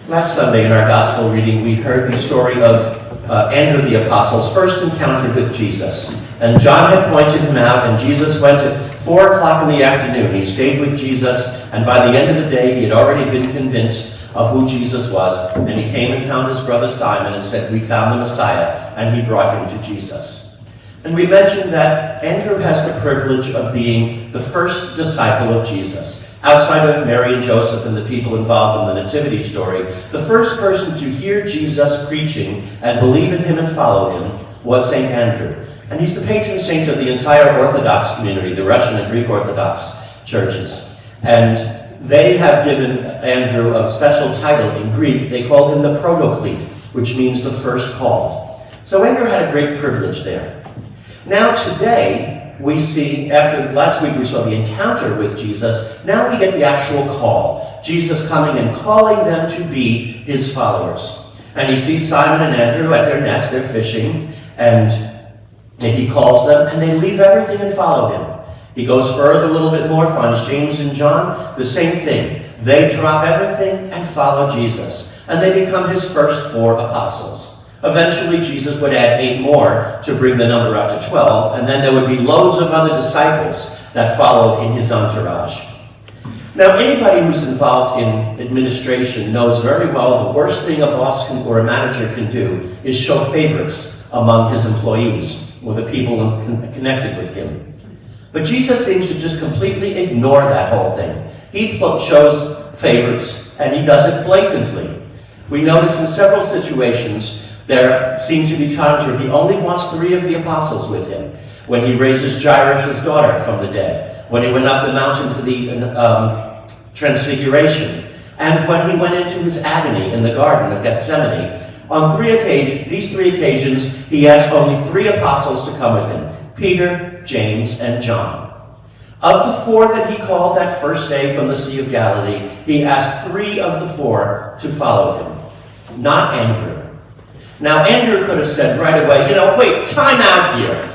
Last Sunday in our gospel reading, we heard the story of Andrew the Apostle's first encounter with Jesus. And John had pointed him out, and Jesus went at 4 o'clock in the afternoon. He stayed with Jesus, and by the end of the day, he had already been convinced of who Jesus was. And he came and found his brother Simon and said, "We found the Messiah," and he brought him to Jesus. And we mentioned that Andrew has the privilege of being the first disciple of Jesus. Outside of Mary and Joseph and the people involved in the Nativity story, the first person to hear Jesus preaching and believe in him and follow him was St. Andrew. And he's the patron saint of the entire Orthodox community, the Russian and Greek Orthodox churches. And they have given Andrew a special title in Greek. They call him the Protoclete, which means the first called. So Andrew had a great privilege there. Now today, we see, after last week we saw the encounter with Jesus, now we get the actual call. Jesus coming and calling them to be his followers. And he sees Simon and Andrew at their nets, they're fishing, and he calls them, and they leave everything and follow him. He goes further a little bit more, finds James and John, the same thing. They drop everything and follow Jesus, and they become his first 4 apostles. Eventually, Jesus would add 8 more to bring the number up to 12, and then there would be loads of other disciples that followed in his entourage. Now, anybody who's involved in administration knows very well the worst thing a boss or a manager can do is show favorites among his employees or the people connected with him. But Jesus seems to just completely ignore that whole thing. He shows favorites, and he does it blatantly. We notice in several situations there seem to be times where he only wants 3 of the apostles with him. When he raises Jairus' daughter from the dead, when he went up the mountain for the transfiguration, and when he went into his agony in the Garden of Gethsemane. On these 3 occasions, he asked only 3 apostles to come with him: Peter, James, and John. Of the 4 that he called that first day from the Sea of Galilee, he asked 3 of the 4 to follow him, not Andrew. Now, Andrew could have said right away, wait, time out here.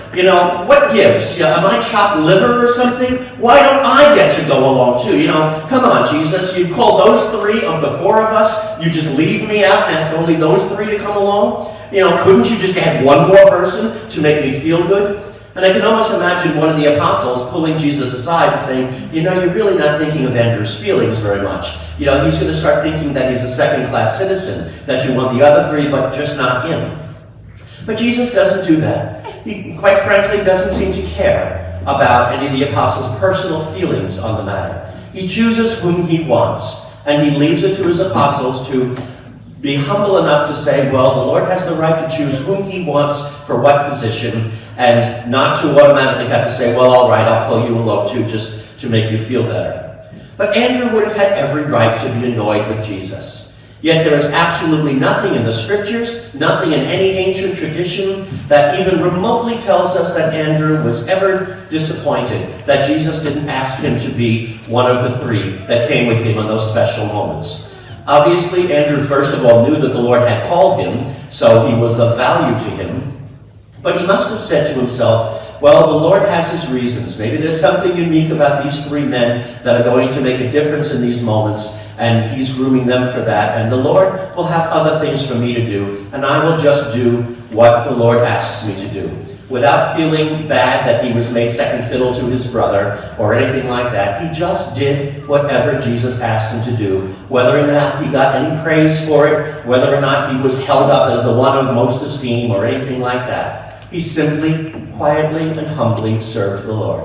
What gives? Am I chopped liver or something? Why don't I get to go along too? Come on, Jesus, you call those 3 of the 4 of us, you just leave me out and ask only those 3 to come along? Couldn't you just add 1 more person to make me feel good? And I can almost imagine one of the apostles pulling Jesus aside and saying, you're really not thinking of Andrew's feelings very much. He's going to start thinking that he's a second-class citizen, that you want the other 3, but just not him. But Jesus doesn't do that. He, quite frankly, doesn't seem to care about any of the apostles' personal feelings on the matter. He chooses whom he wants, and he leaves it to his apostles to be humble enough to say, well, the Lord has the right to choose whom he wants for what position, and not to automatically have to say, well, all right, I'll pull you along too, just to make you feel better. But Andrew would have had every right to be annoyed with Jesus. Yet there is absolutely nothing in the scriptures, nothing in any ancient tradition that even remotely tells us that Andrew was ever disappointed that Jesus didn't ask him to be one of the 3 that came with him on those special moments. Obviously, Andrew first of all knew that the Lord had called him, so he was of value to him. But he must have said to himself, well, the Lord has his reasons. Maybe there's something unique about these 3 men that are going to make a difference in these moments, and he's grooming them for that. And the Lord will have other things for me to do, and I will just do what the Lord asks me to do, without feeling bad that he was made second fiddle to his brother or anything like that. He just did whatever Jesus asked him to do, whether or not he got any praise for it, whether or not he was held up as the one of most esteem or anything like that. He simply, quietly, and humbly served the Lord.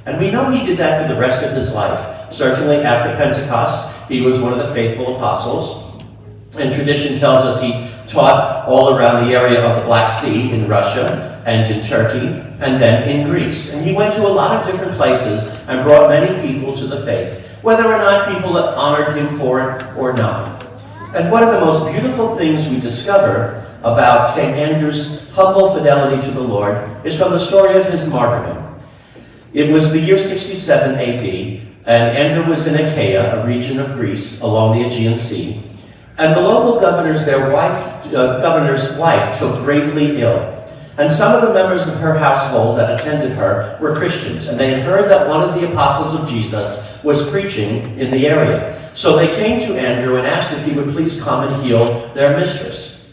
And we know he did that for the rest of his life. Certainly after Pentecost, he was one of the faithful apostles. And tradition tells us he taught all around the area of the Black Sea in Russia and in Turkey and then in Greece. And he went to a lot of different places and brought many people to the faith, whether or not people that honored him for it or not. And one of the most beautiful things we discover about St. Andrew's humble fidelity to the Lord is from the story of his martyrdom. It was the year 67 AD, and Andrew was in Achaia, a region of Greece along the Aegean Sea, and the local governor's wife took gravely ill. And some of the members of her household that attended her were Christians, and they had heard that one of the apostles of Jesus was preaching in the area. So they came to Andrew and asked if he would please come and heal their mistress.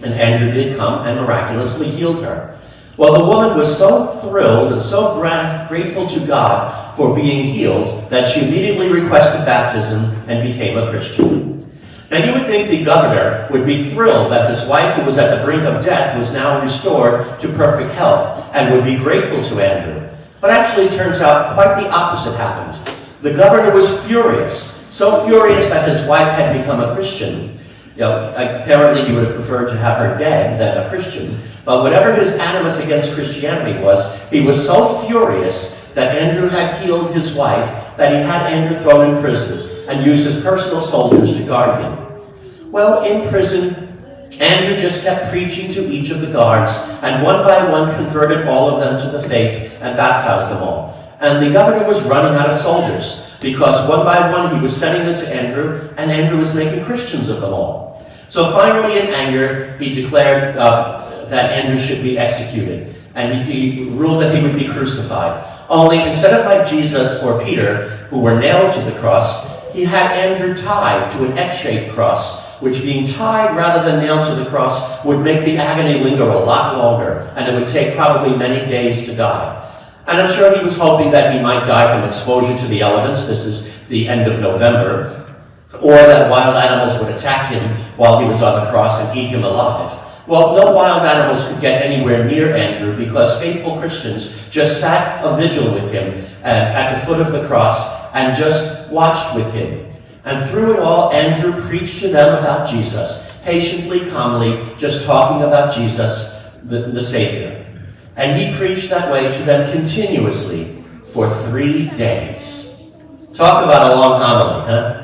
And Andrew did come and miraculously healed her. Well, the woman was so thrilled and so grateful to God for being healed that she immediately requested baptism and became a Christian. Now, you would think the governor would be thrilled that his wife, who was at the brink of death, was now restored to perfect health and would be grateful to Andrew. But actually, it turns out quite the opposite happened. The governor was furious, so furious that his wife had become a Christian. Apparently, he would have preferred to have her dead than a Christian. But whatever his animus against Christianity was, he was so furious that Andrew had healed his wife that he had Andrew thrown in prison and used his personal soldiers to guard him. Well, in prison, Andrew just kept preaching to each of the guards, and one by one converted all of them to the faith and baptized them all. And the governor was running out of soldiers, because one by one he was sending them to Andrew, and Andrew was making Christians of them all. So finally, in anger, he declared that Andrew should be executed, and he ruled that he would be crucified. Only instead of like Jesus or Peter, who were nailed to the cross, he had Andrew tied to an X-shaped cross, which being tied rather than nailed to the cross would make the agony linger a lot longer, and it would take probably many days to die. And I'm sure he was hoping that he might die from exposure to the elements. This is the end of November. Or that wild animals would attack him while he was on the cross and eat him alive. Well, no wild animals could get anywhere near Andrew because faithful Christians just sat a vigil with him at the foot of the cross and just watched with him. And through it all, Andrew preached to them about Jesus, patiently, calmly, just talking about Jesus, the Savior. And he preached that way to them continuously for 3 days. Talk about a long homily, huh?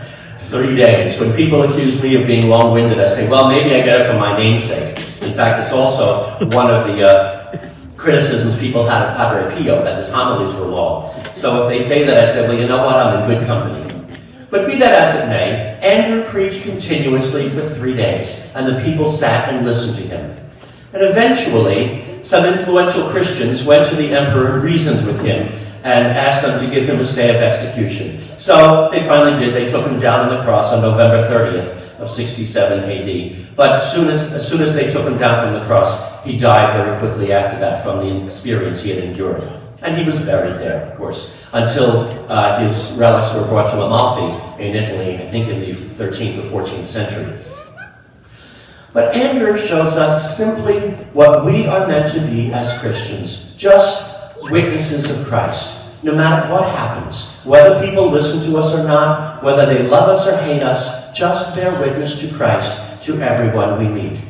3 days. When people accuse me of being long-winded, I say, well, maybe I get it from my namesake. In fact, it's also one of the criticisms people had of Padre Pio, that his homilies were long. So if they say that, I say, well, you know what? I'm in good company. But be that as it may, Andrew preached continuously for 3 days, and the people sat and listened to him. And eventually, some influential Christians went to the emperor and reasoned with him and asked them to give him a stay of execution. So they finally did. They took him down on the cross on November 30th of 67 AD. But as soon as they took him down from the cross, he died very quickly after that from the experience he had endured. And he was buried there, of course, until his relics were brought to Amalfi in Italy, I think in the 13th or 14th century. But Andrew shows us simply what we are meant to be as Christians, just witnesses of Christ. No matter what happens, whether people listen to us or not, whether they love us or hate us, just bear witness to Christ to everyone we meet.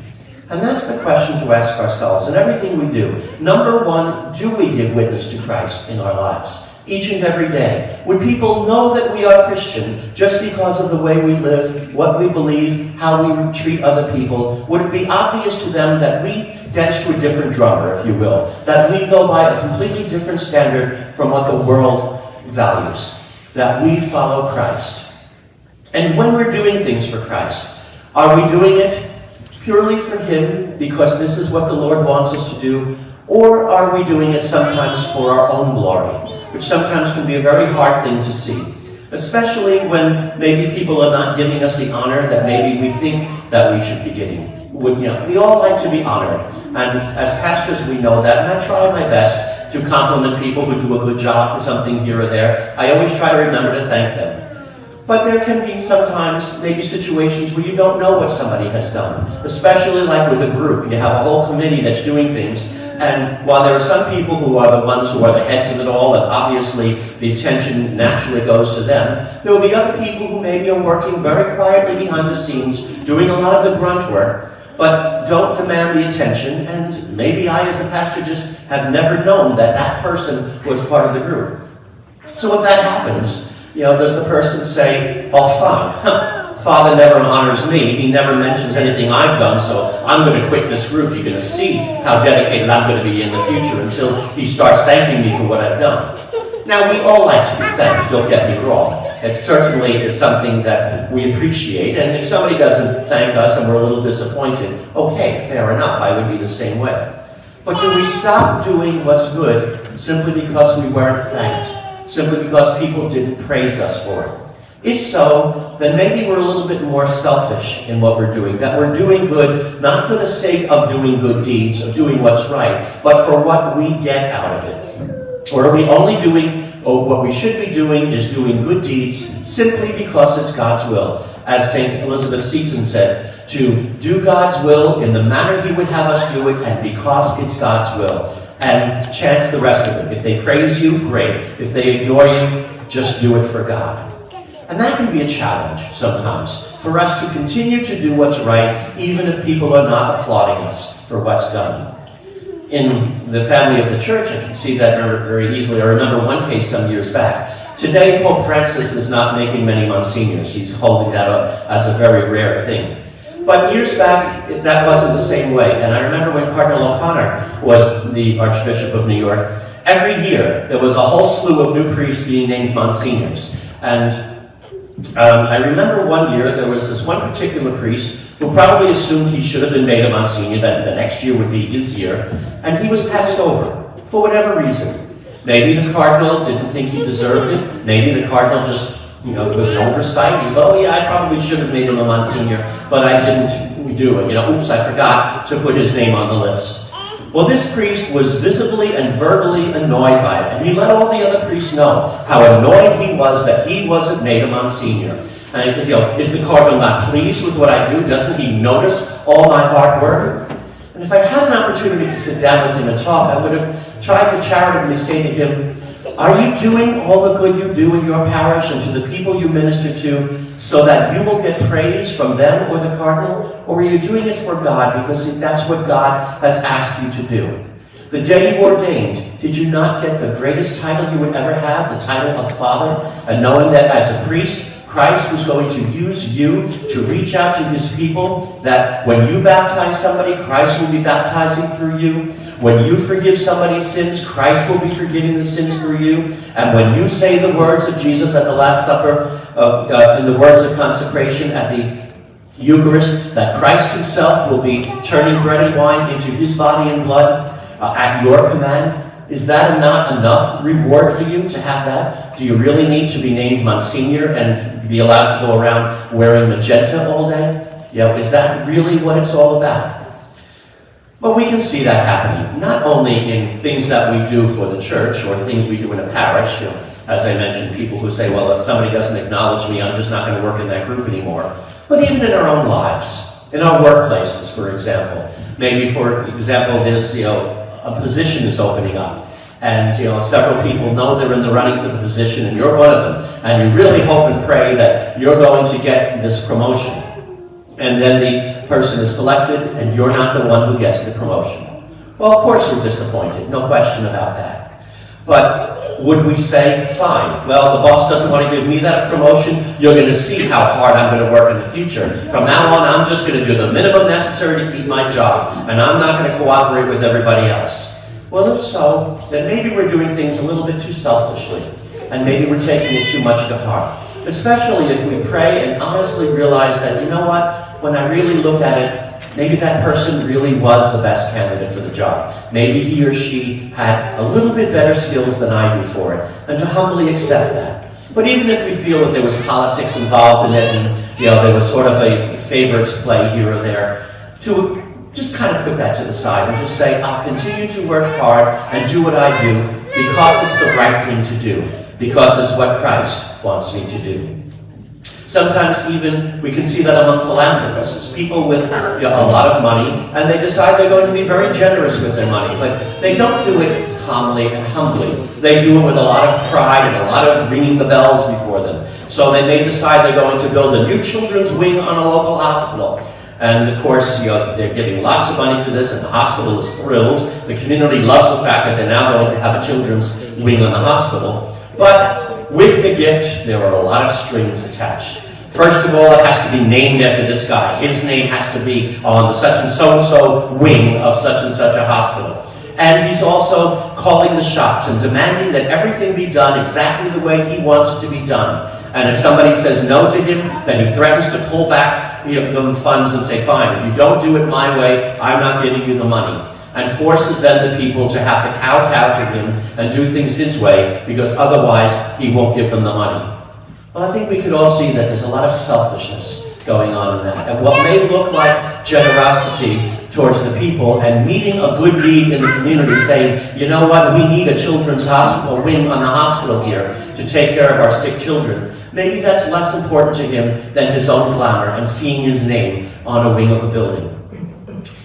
And that's the question to ask ourselves in everything we do. Number one, do we give witness to Christ in our lives? Each and every day. Would people know that we are Christian just because of the way we live, what we believe, how we treat other people? Would it be obvious to them that we dance to a different drummer, if you will, that we go by a completely different standard from what the world values, that we follow Christ? And when we're doing things for Christ, are we doing it purely for Him because this is what the Lord wants us to do? Or are we doing it sometimes for our own glory, which sometimes can be a very hard thing to see, especially when maybe people are not giving us the honor that maybe we think that we should be getting. We all like to be honored, and as pastors we know that, and I try my best to compliment people who do a good job for something here or there. I always try to remember to thank them. But there can be sometimes maybe situations where you don't know what somebody has done, especially like with a group. You have a whole committee that's doing things, and while there are some people who are the ones who are the heads of it all, and obviously the attention naturally goes to them, there will be other people who maybe are working very quietly behind the scenes, doing a lot of the grunt work, but don't demand the attention, and maybe I as a pastor just have never known that that person was part of the group. So if that happens, does the person say, oh, fine, Father never honors me, he never mentions anything I've done, so I'm going to quit this group. You're going to see how dedicated I'm going to be in the future until he starts thanking me for what I've done. Now, we all like to be thanked, don't get me wrong. It certainly is something that we appreciate, and if somebody doesn't thank us and we're a little disappointed, okay, fair enough, I would be the same way. But do we stop doing what's good simply because we weren't thanked? Simply because people didn't praise us for it? If so, then maybe we're a little bit more selfish in what we're doing. That we're doing good not for the sake of doing good deeds, of doing what's right, but for what we get out of it. Or are we only doing, or what we should be doing is doing good deeds simply because it's God's will? As St. Elizabeth Seton said, to do God's will in the manner He would have us do it, and because it's God's will. And chance the rest of it. If they praise you, great. If they ignore you, just do it for God. And that can be a challenge sometimes, for us to continue to do what's right, even if people are not applauding us for what's done. In the family of the church, I can see that very easily. I remember one case some years back. Today, Pope Francis is not making many Monsignors. He's holding that up as a very rare thing. But years back, that wasn't the same way. And I remember when Cardinal O'Connor was the Archbishop of New York, every year there was a whole slew of new priests being named Monsignors. And I remember one year there was this one particular priest who probably assumed he should have been made a Monsignor, that the next year would be his year, and he was passed over for whatever reason. Maybe the Cardinal didn't think he deserved it. Maybe the Cardinal just, was an oversight. He thought, I probably should have made him a Monsignor, but I didn't do it. Oops, I forgot to put his name on the list. Well, this priest was visibly and verbally annoyed by it, and he let all the other priests know how annoyed he was that he wasn't made a Monsignor. And he said, is the Cardinal not pleased with what I do? Doesn't he notice all my hard work? And if I had an opportunity to sit down with him and talk, I would have tried to charitably say to him, are you doing all the good you do in your parish and to the people you minister to so that you will get praise from them or the Cardinal? Or are you doing it for God because that's what God has asked you to do? The day you ordained, did you not get the greatest title you would ever have, the title of Father? And knowing that as a priest, Christ was going to use you to reach out to His people, that when you baptize somebody, Christ will be baptizing through you. When you forgive somebody's sins, Christ will be forgiving the sins through you. And when you say the words of Jesus at the Last Supper, in the words of consecration at the Eucharist, that Christ Himself will be turning bread and wine into His body and blood at your command, is that not enough reward for you to have that? Do you really need to be named Monsignor and be allowed to go around wearing magenta all day? Is that really what it's all about? Well, we can see that happening, not only in things that we do for the church or things we do in a parish. As I mentioned, people who say, well, if somebody doesn't acknowledge me, I'm just not going to work in that group anymore. But even in our own lives, in our workplaces, for example. Maybe, for example, there's, a position is opening up. And, several people know they're in the running for the position, and you're one of them. And you really hope and pray that you're going to get this promotion. And then the person is selected, and you're not the one who gets the promotion. Well, of course we're disappointed, no question about that. But would we say, fine, well, the boss doesn't want to give me that promotion, you're going to see how hard I'm going to work in the future. From now on, I'm just going to do the minimum necessary to keep my job, and I'm not going to cooperate with everybody else. Well, if so, then maybe we're doing things a little bit too selfishly, and maybe we're taking it too much to heart. Especially if we pray and honestly realize that, when I really look at it, maybe that person really was the best candidate for the job. Maybe he or she had a little bit better skills than I do for it, and to humbly accept that. But even if we feel that there was politics involved in it, and there was sort of a favorites play here or there, to just kind of put that to the side and just say, I'll continue to work hard and do what I do because it's the right thing to do, because it's what Christ wants me to do. Sometimes even we can see that among philanthropists, people with a lot of money, and they decide they're going to be very generous with their money, but they don't do it calmly and humbly. They do it with a lot of pride and a lot of ringing the bells before them. So they may decide they're going to build a new children's wing on a local hospital. And of course, they're giving lots of money to this, and the hospital is thrilled. The community loves the fact that they're now going to have a children's wing on the hospital. But with the gift, there are a lot of strings attached. First of all, it has to be named after this guy. His name has to be on the such and so wing of such and such a hospital. And he's also calling the shots and demanding that everything be done exactly the way he wants it to be done. And if somebody says no to him, then he threatens to pull back the funds and say, fine, if you don't do it my way, I'm not giving you the money. and forces then the people to have to kowtow to him and do things his way, because otherwise he won't give them the money. Well, I think we could all see that there's a lot of selfishness going on in that. And what may look like generosity towards the people and meeting a good need in the community, saying, you know what, we need a children's hospital wing on the hospital here to take care of our sick children. Maybe that's less important to him than his own glamour and seeing his name on a wing of a building.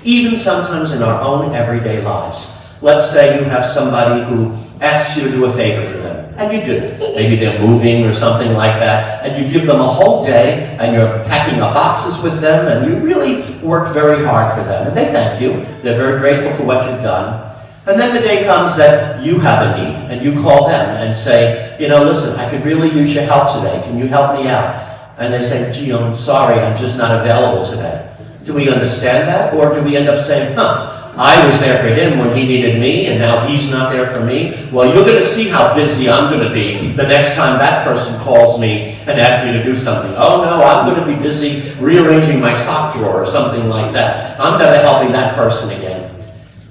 Even sometimes in our own everyday lives. Let's say you have somebody who asks you to do a favor for them, and you do. Maybe they're moving or something like that, and you give them a whole day, and you're packing up boxes with them, and you really work very hard for them, and they thank you. They're very grateful for what you've done. And then the day comes that you have a need, and you call them and say, you know, listen, I could really use your help today. Can you help me out? And they say, gee, I'm sorry, I'm just not available today. Do we understand that? Or do we end up saying, I was there for him when he needed me, and now he's not there for me? Well, you're going to see how busy I'm going to be the next time that person calls me and asks me to do something. Oh, no, I'm going to be busy rearranging my sock drawer or something like that. I'm never helping that person again.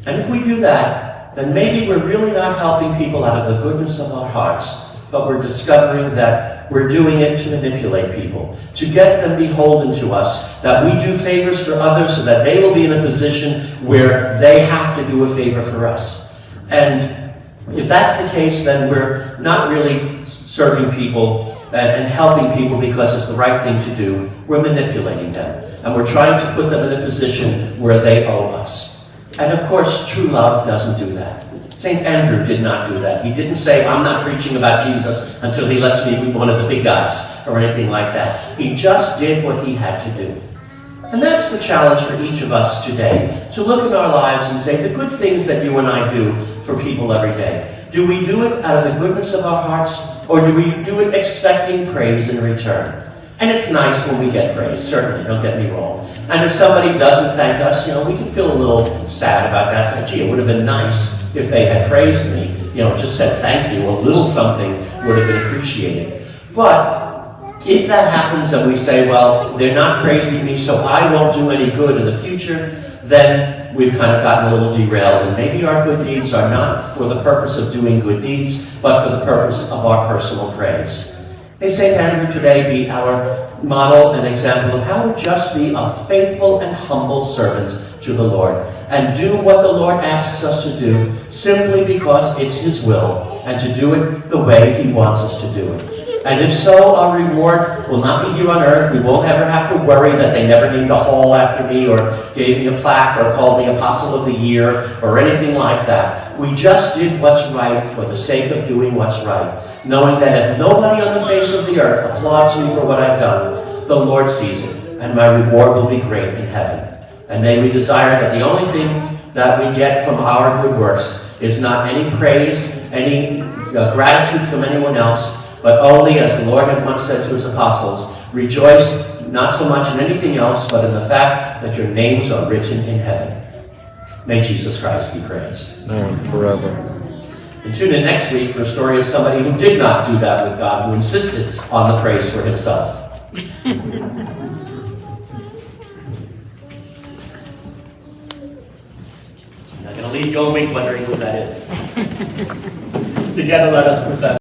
And if we do that, then maybe we're really not helping people out of the goodness of our hearts, but we're discovering that we're doing it to manipulate people, to get them beholden to us, that we do favors for others so that they will be in a position where they have to do a favor for us. And if that's the case, then we're not really serving people and helping people because it's the right thing to do. We're manipulating them, and we're trying to put them in a position where they owe us. And of course, true love doesn't do that. St. Andrew did not do that. He didn't say, I'm not preaching about Jesus until he lets me be one of the big guys or anything like that. He just did what he had to do. And that's the challenge for each of us today, to look at our lives and say, the good things that you and I do for people every day, do we do it out of the goodness of our hearts, or do we do it expecting praise in return? And it's nice when we get praise, certainly, don't get me wrong. And if somebody doesn't thank us, we can feel a little sad about that. It's like, gee, it would have been nice if they had praised me, just said thank you, a little something would have been appreciated. But if that happens and we say, well, they're not praising me, so I won't do any good in the future, then we've kind of gotten a little derailed, and maybe our good deeds are not for the purpose of doing good deeds, but for the purpose of our personal praise. May St. Andrew today be our model and example of how to just be a faithful and humble servant to the Lord, and do what the Lord asks us to do simply because it's his will, and to do it the way he wants us to do it. And if so, our reward will not be here on earth. We won't ever have to worry that they never named a hall after me, or gave me a plaque, or called me Apostle of the Year, or anything like that. We just did what's right for the sake of doing what's right, knowing that if nobody on the face of the earth applauds me for what I've done, the Lord sees it, and my reward will be great in heaven. And may we desire that the only thing that we get from our good works is not any praise, any gratitude from anyone else, but only, as the Lord had once said to his apostles, rejoice not so much in anything else, but in the fact that your names are written in heaven. May Jesus Christ be praised. Amen. Forever. And tune in next week for a story of somebody who did not do that with God, who insisted on the praise for himself. I'm not going to leave you a week wondering who that is. Together let us profess.